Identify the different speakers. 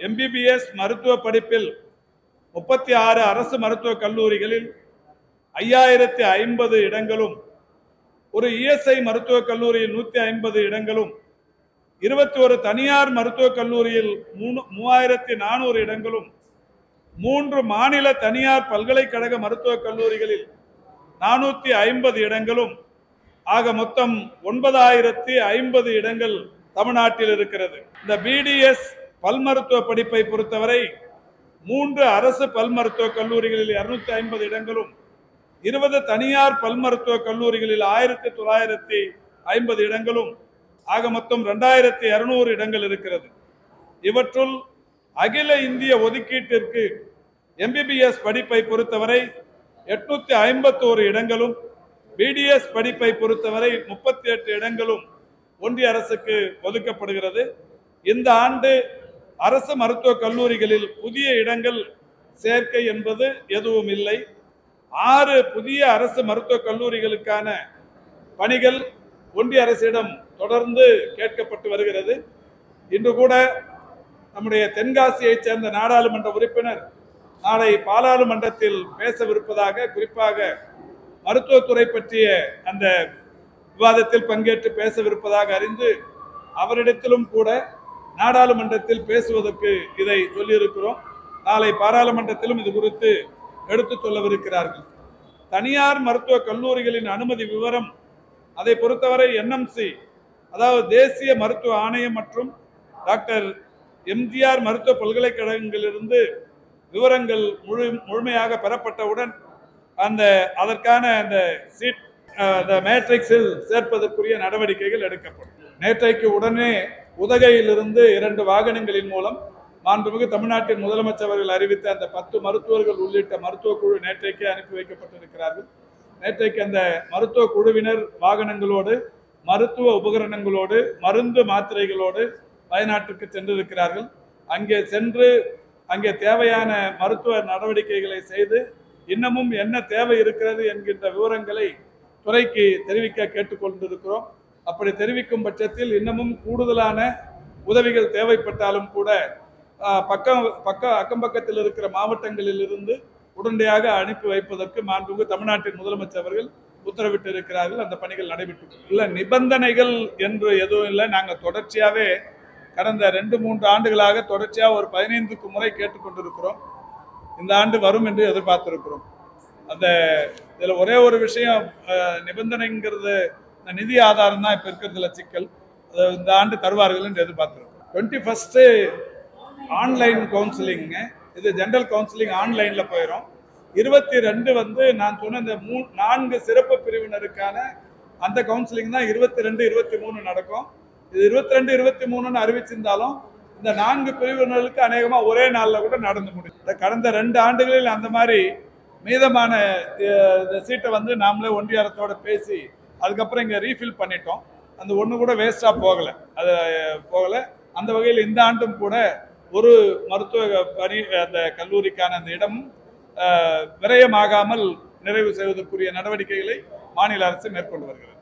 Speaker 1: MBBS மருத்துவ படிப்பில் 36 அரசு மருத்துவக் கல்லூரிகளில் 5050 இடங்களும், ஒரு இஎஸ்ஐ மருத்துவக் கல்லூரியில் 150 இடங்களும், 21 தனியார் மருத்துவக் கல்லூரியில் 3400 இடங்களும், 3 மாநில தனியார் பல்கலைக்கழக மருத்துவக் கல்லூரிகளில் 450 இடங்களும் ஆக மொத்தம் 9050 இடங்கள் தமிழ்நாட்டில் இருக்கிறது. இந்த பிடிஎஸ் பல் மருத்துவ படிப்பை பொறுத்தவரை 3 அரசு பல் மருத்துவக் கல்லூரிகளில் 250 இடங்களும், 20 தனியார் பல் மருத்துவக் கல்லூரிகளில் 1950 இடங்களும் ஆக மொத்தம் 2200 இடங்கள் இருக்கிறது. இவற்றுள் அகில இந்திய ஒதுக்கீட்டிற்கு எம்பிபிஎஸ் படிப்பை பொறுத்தவரை 851 இடங்களும், பிடிஎஸ் படிப்பை பொறுத்தவரை 38 இடங்களும் ஒன்றிய அரசுக்கு ஒதுக்கப்படுகிறது. இந்த ஆண்டு அரசு மருத்துவக் கல்லூரிகளில் புதிய இடங்கள் சேர்க்கை என்பது எதுவும் இல்லை. 6 புதிய அரசு மருத்துவக் கல்லூரிகளுக்கான பணிகள் ஒன்றிய அரசிடம் தொடர்ந்து கேட்கப்பட்டு வருகிறது. இன்று கூட நம்முடைய தென்காசியைச் சேர்ந்த நாடாளுமன்ற உறுப்பினர் நாளை பாராளுமன்றத்தில் பேசவிருப்பதாக, குறிப்பாக மருத்துவத்துறை பற்றிய அந்த விவாதத்தில் பங்கேற்று பேசவிருப்பதாக அறிந்து அவரிடத்திலும் கூட நாடாளுமன்றத்தில் பேசுவதற்கு இதை சொல்லியிருக்கிறோம். நாளை பாராளுமன்றத்திலும் இது குறித்து எடுத்துச் சொல்லவிருக்கிறார்கள். தனியார் மருத்துவக் கல்லூரிகளின் அனுமதி விவரம், அதை பொறுத்தவரை என்எம்சி, அதாவது தேசிய மருத்துவ ஆணையம் மற்றும் டாக்டர் எம்ஜிஆர் மருத்துவ பல்கலைக்கழகங்களிலிருந்து விவரங்கள் முழுமையாக பெறப்பட்டவுடன் அதற்கான அந்த சீட் மேட்ரிக்ஸில் சேர்ப்பதற்குரிய நடவடிக்கைகள் எடுக்கப்படும். நேற்றைக்கு உடனே உதகையிலிருந்து 2 வாகனங்களின் மூலம் மாண்புமிகு தமிழ்நாட்டின் முதலமைச்சர் அவர்கள் அறிவித்த அந்த 10 மருத்துவர்கள் உள்ளிட்ட மருத்துவ குழு நேற்றைக்கு அனுப்பி வைக்கப்பட்டிருக்கிறார்கள். நேற்றைக்கு அந்த மருத்துவ குழுவினர் வாகனங்களோடு, மருத்துவ உபகரணங்களோடு, மருந்து மாத்திரைகளோடு வயநாட்டுக்கு சென்றிருக்கிறார்கள். அங்கே சென்று அங்கே தேவையான மருத்துவ நடவடிக்கைகளை செய்து இன்னமும் என்ன தேவை இருக்கிறது என்கின்ற விவரங்களை துறைக்கு தெரிவிக்க கேட்டுக்கொண்டிருக்கிறோம். அப்படி தெரிவிக்கும் பட்சத்தில் இன்னமும் கூடுதலான உதவிகள் தேவைப்பட்டாலும் கூட அக்கம் பக்கத்தில் இருக்கிற மாவட்டங்களில் இருந்து உடனடியாக அனுப்பி வைப்பதற்கு மாண்புமிகு தமிழ்நாட்டின் முதலமைச்சர் அவர்கள் உத்தரவிட்டு இருக்கிறார்கள். அந்த பணிகள் நடைபெற்று இல்லை. நிபந்தனைகள் என்று எதுவும் இல்லை. நாங்கள் தொடர்ச்சியாகவே கடந்த 2-3 ஆண்டுகளாக தொடர்ச்சியாக ஒரு 15க்கு முறை கேட்டுக்கொண்டிருக்கிறோம். இந்த ஆண்டு வரும் என்று எதிர்பார்த்திருக்கிறோம். அந்த இதில் ஒரே ஒரு விஷயம், நிபந்தனைங்கிறது நிதி ஆதாரம் தான் இப்போ இருக்கிறதுல சிக்கல். இந்த ஆண்டு தருவார்கள் என்று எதிர்பார்த்திருக்கிறோம். 21 ஆன்லைன் கவுன்சிலிங்க, இது ஜெனரல் கவுன்சிலிங் ஆன்லைனில் போயிடும். 22 நான் சொன்ன இந்த 4 சிறப்பு பிரிவினருக்கான அந்த கவுன்சிலிங் தான் 22, 23 நடக்கும். இது 22, 23 அறிவிச்சிருந்தாலும் இந்த 4 பிரிவினர்களுக்கு அநேகமா ஒரே நாளில் கூட நடந்து முடியும். கடந்த 2 ஆண்டுகளில் அந்த மாதிரி மீதமான சீட்டை நாமளே ஒன்றிய அரசோட பேசி அதுக்கப்புறம் இங்கே ரீஃபில் பண்ணிட்டோம். அந்த ஒன்று கூட வேஸ்டாக போகலை. அந்த வகையில் இந்த ஆண்டும் கூட ஒரு மருத்துவ பணி அந்த கல்லூரிக்கான அந்த இடம் விரயமாகாமல் நிறைவு செய்வதற்குரிய நடவடிக்கைகளை மாநில அரசு மேற்கொண்டு வருகிறது.